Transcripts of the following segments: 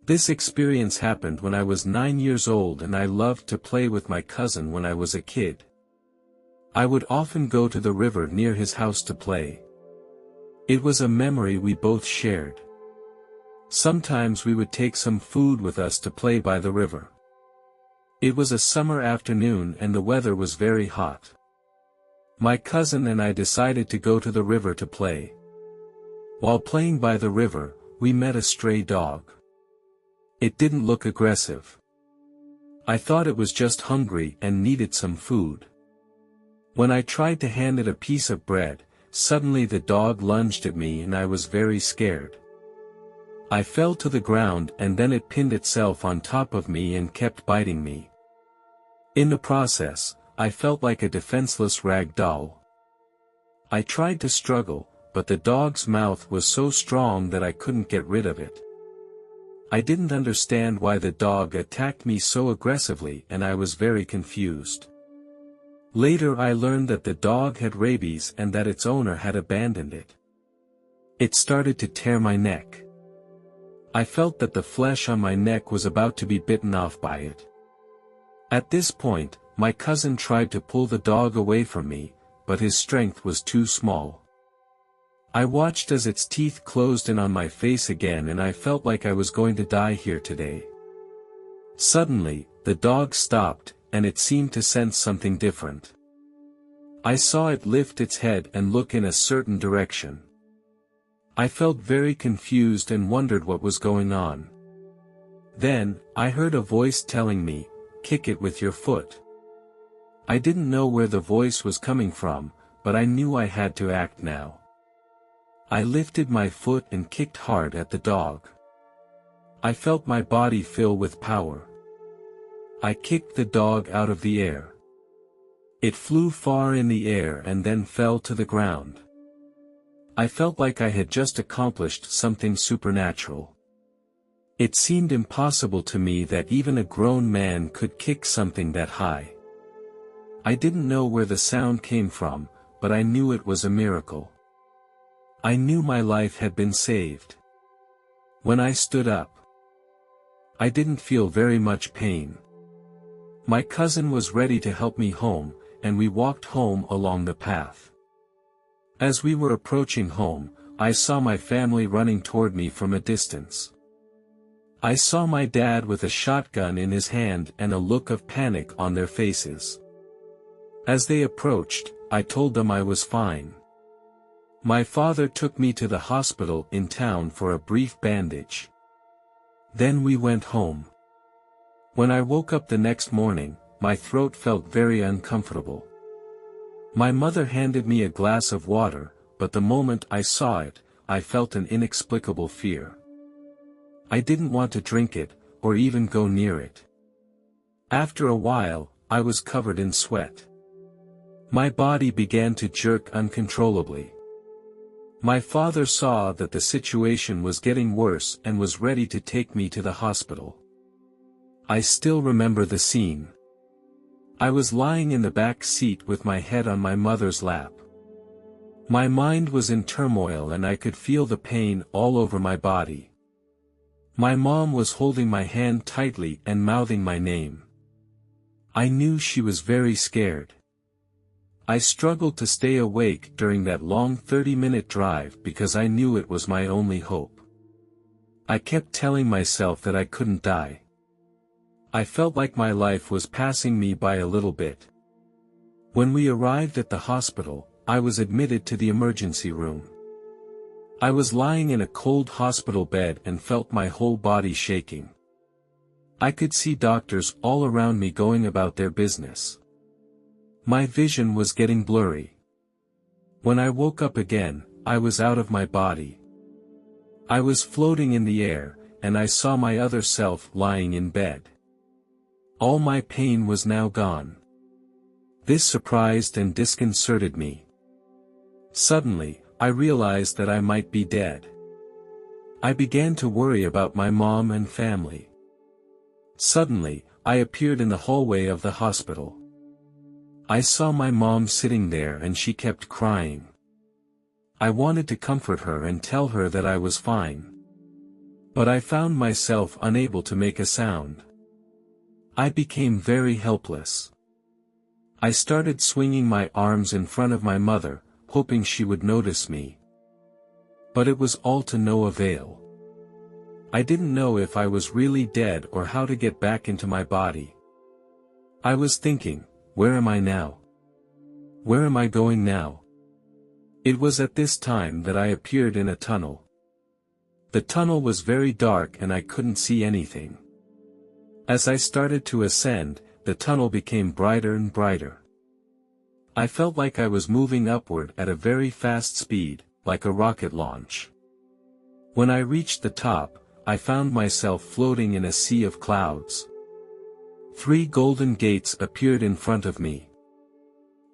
This experience happened when I was 9 years old and I loved to play with my cousin when I was a kid. I would often go to the river near his house to play. It was a memory we both shared. Sometimes we would take some food with us to play by the river. It was a summer afternoon and the weather was very hot. My cousin and I decided to go to the river to play. While playing by the river, we met a stray dog. It didn't look aggressive. I thought it was just hungry and needed some food. When I tried to hand it a piece of bread, suddenly the dog lunged at me and I was very scared. I fell to the ground and then it pinned itself on top of me and kept biting me. In the process, I felt like a defenseless rag doll. I tried to struggle, but the dog's mouth was so strong that I couldn't get rid of it. I didn't understand why the dog attacked me so aggressively and I was very confused. Later I learned that the dog had rabies and that its owner had abandoned it. It started to tear my neck. I felt that the flesh on my neck was about to be bitten off by it. At this point, my cousin tried to pull the dog away from me, but his strength was too small. I watched as its teeth closed in on my face again and I felt like I was going to die here today. Suddenly, the dog stopped, and it seemed to sense something different. I saw it lift its head and look in a certain direction. I felt very confused and wondered what was going on. Then, I heard a voice telling me, "Kick it with your foot." I didn't know where the voice was coming from, but I knew I had to act now. I lifted my foot and kicked hard at the dog. I felt my body fill with power. I kicked the dog out of the air. It flew far in the air and then fell to the ground. I felt like I had just accomplished something supernatural. It seemed impossible to me that even a grown man could kick something that high. I didn't know where the sound came from, but I knew it was a miracle. I knew my life had been saved. When I stood up, I didn't feel very much pain. My cousin was ready to help me home, and we walked home along the path. As we were approaching home, I saw my family running toward me from a distance. I saw my dad with a shotgun in his hand and a look of panic on their faces. As they approached, I told them I was fine. My father took me to the hospital in town for a brief bandage. Then we went home. When I woke up the next morning, my throat felt very uncomfortable. My mother handed me a glass of water, but the moment I saw it, I felt an inexplicable fear. I didn't want to drink it, or even go near it. After a while, I was covered in sweat. My body began to jerk uncontrollably. My father saw that the situation was getting worse and was ready to take me to the hospital. I still remember the scene. I was lying in the back seat with my head on my mother's lap. My mind was in turmoil and I could feel the pain all over my body. My mom was holding my hand tightly and mouthing my name. I knew she was very scared. I struggled to stay awake during that long 30-minute drive because I knew it was my only hope. I kept telling myself that I couldn't die. I felt like my life was passing me by a little bit. When we arrived at the hospital, I was admitted to the emergency room. I was lying in a cold hospital bed and felt my whole body shaking. I could see doctors all around me going about their business. My vision was getting blurry. When I woke up again, I was out of my body. I was floating in the air, and I saw my other self lying in bed. All my pain was now gone. This surprised and disconcerted me. Suddenly, I realized that I might be dead. I began to worry about my mom and family. Suddenly, I appeared in the hallway of the hospital. I saw my mom sitting there and she kept crying. I wanted to comfort her and tell her that I was fine. But I found myself unable to make a sound. I became very helpless. I started swinging my arms in front of my mother, hoping she would notice me. But it was all to no avail. I didn't know if I was really dead or how to get back into my body. I was thinking, where am I now? Where am I going now? It was at this time that I appeared in a tunnel. The tunnel was very dark and I couldn't see anything. As I started to ascend, the tunnel became brighter and brighter. I felt like I was moving upward at a very fast speed, like a rocket launch. When I reached the top, I found myself floating in a sea of clouds. 3 golden gates appeared in front of me.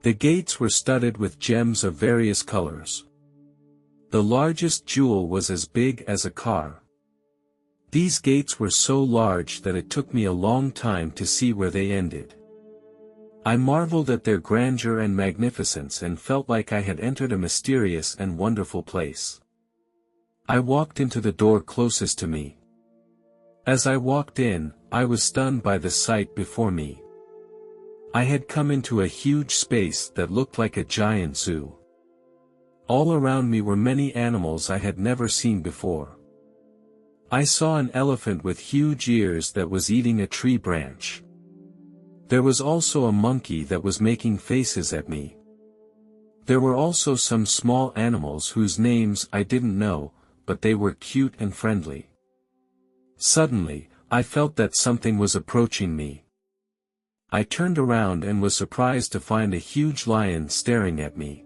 The gates were studded with gems of various colors. The largest jewel was as big as a car. These gates were so large that it took me a long time to see where they ended. I marveled at their grandeur and magnificence and felt like I had entered a mysterious and wonderful place. I walked into the door closest to me. As I walked in, I was stunned by the sight before me. I had come into a huge space that looked like a giant zoo. All around me were many animals I had never seen before. I saw an elephant with huge ears that was eating a tree branch. There was also a monkey that was making faces at me. There were also some small animals whose names I didn't know, but they were cute and friendly. Suddenly, I felt that something was approaching me. I turned around and was surprised to find a huge lion staring at me.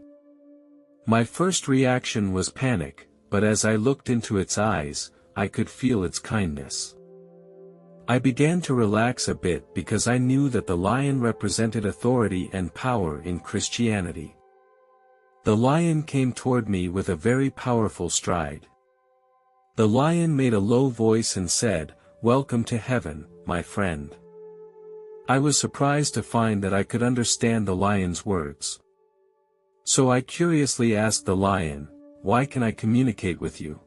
My first reaction was panic, but as I looked into its eyes, I could feel its kindness. I began to relax a bit because I knew that the lion represented authority and power in Christianity. The lion came toward me with a very powerful stride. The lion made a low voice and said, "Welcome to heaven, my friend." I was surprised to find that I could understand the lion's words. So I curiously asked the lion, "Why can I communicate with you?"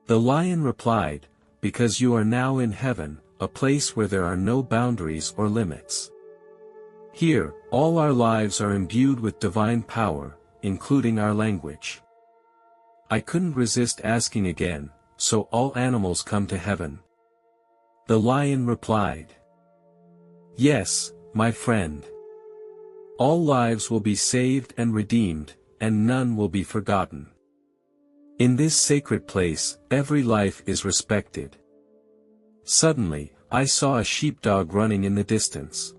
The lion replied, "Because you are now in heaven, a place where there are no boundaries or limits. Here, all our lives are imbued with divine power, including our language." I couldn't resist asking again, "So all animals come to heaven?" The lion replied, "Yes, my friend. All lives will be saved and redeemed, and none will be forgotten. In this sacred place, every life is respected." Suddenly, I saw a sheepdog running in the distance.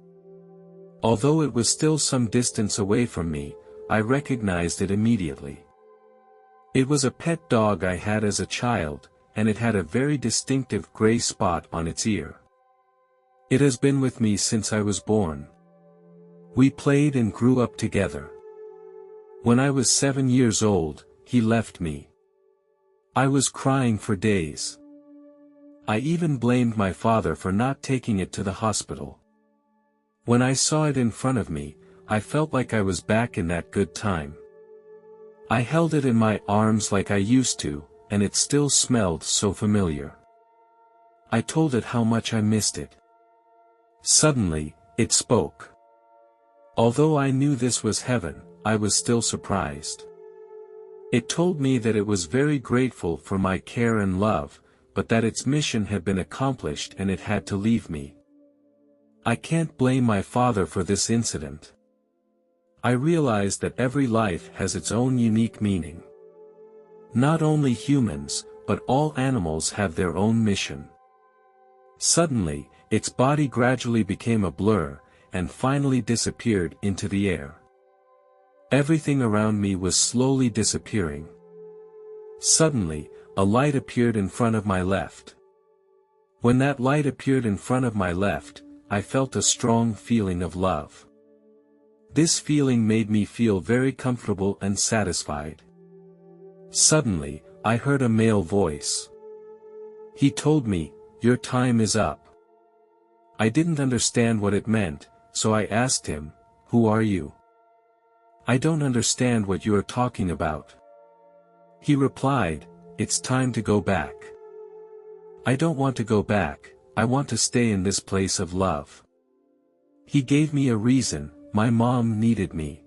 Although it was still some distance away from me, I recognized it immediately. It was a pet dog I had as a child, and it had a very distinctive gray spot on its ear. It has been with me since I was born. We played and grew up together. When I was 7 years old, he left me. I was crying for days. I even blamed my father for not taking it to the hospital. When I saw it in front of me, I felt like I was back in that good time. I held it in my arms like I used to, and it still smelled so familiar. I told it how much I missed it. Suddenly, it spoke. Although I knew this was heaven, I was still surprised. It told me that it was very grateful for my care and love, but that its mission had been accomplished and it had to leave me. I can't blame my father for this incident. I realized that every life has its own unique meaning. Not only humans, but all animals have their own mission. Suddenly, its body gradually became a blur, and finally disappeared into the air. Everything around me was slowly disappearing. Suddenly, a light appeared in front of my left. When that light appeared in front of my left, I felt a strong feeling of love. This feeling made me feel very comfortable and satisfied. Suddenly, I heard a male voice. He told me, "Your time is up." I didn't understand what it meant, so I asked him, "Who are you? I don't understand what you are talking about." He replied, "It's time to go back." I don't want to go back, I want to stay in this place of love. He gave me a reason, my mom needed me.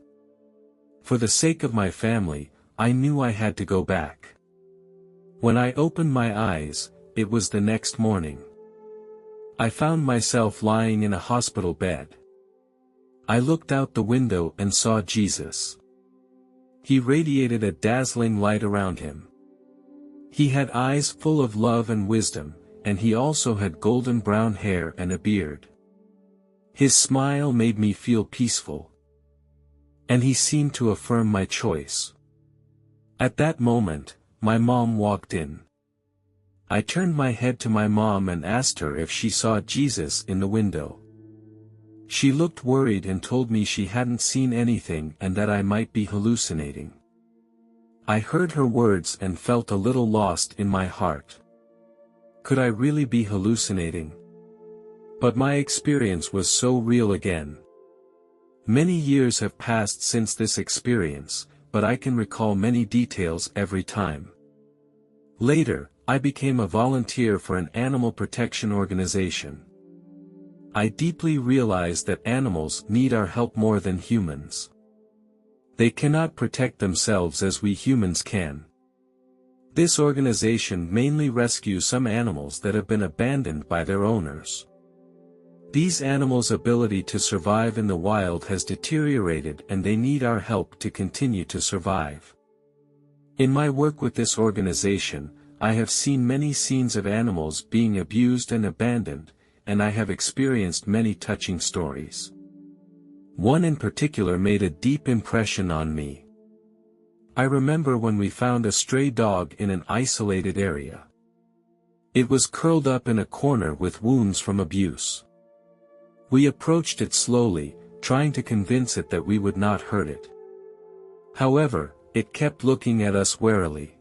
For the sake of my family, I knew I had to go back. When I opened my eyes, it was the next morning. I found myself lying in a hospital bed. I looked out the window and saw Jesus. He radiated a dazzling light around him. He had eyes full of love and wisdom, and he also had golden brown hair and a beard. His smile made me feel peaceful. And he seemed to affirm my choice. At that moment, my mom walked in. I turned my head to my mom and asked her if she saw Jesus in the window. She looked worried and told me she hadn't seen anything and that I might be hallucinating. I heard her words and felt a little lost in my heart. Could I really be hallucinating? But my experience was so real again. Many years have passed since this experience, but I can recall many details every time. Later, I became a volunteer for an animal protection organization. I deeply realized that animals need our help more than humans. They cannot protect themselves as we humans can. This organization mainly rescues some animals that have been abandoned by their owners. These animals' ability to survive in the wild has deteriorated and they need our help to continue to survive. In my work with this organization, I have seen many scenes of animals being abused and abandoned, and I have experienced many touching stories. One in particular made a deep impression on me. I remember when we found a stray dog in an isolated area. It was curled up in a corner with wounds from abuse. We approached it slowly, trying to convince it that we would not hurt it. However, it kept looking at us warily.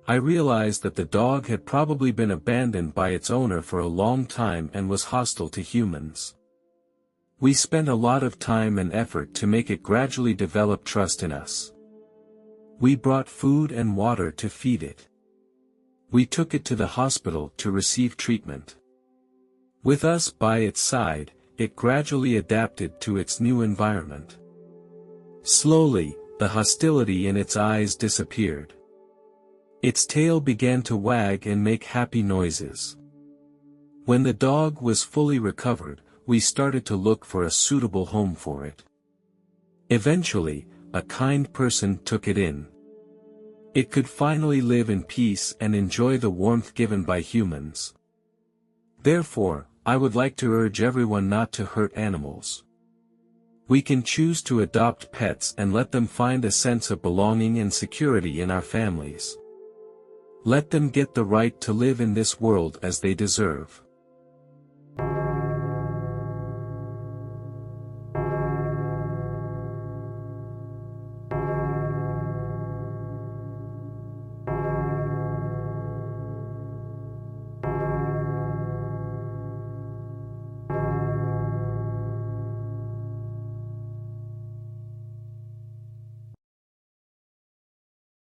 I realized that the dog had probably been abandoned by its owner for a long time and was hostile to humans. We spent a lot of time and effort to make it gradually develop trust in us. We brought food and water to feed it. We took it to the hospital to receive treatment. With us by its side, it gradually adapted to its new environment. Slowly, the hostility in its eyes disappeared. Its tail began to wag and make happy noises. When the dog was fully recovered, we started to look for a suitable home for it. Eventually, a kind person took it in. It could finally live in peace and enjoy the warmth given by humans. Therefore, I would like to urge everyone not to hurt animals. We can choose to adopt pets and let them find a sense of belonging and security in our families. Let them get the right to live in this world as they deserve.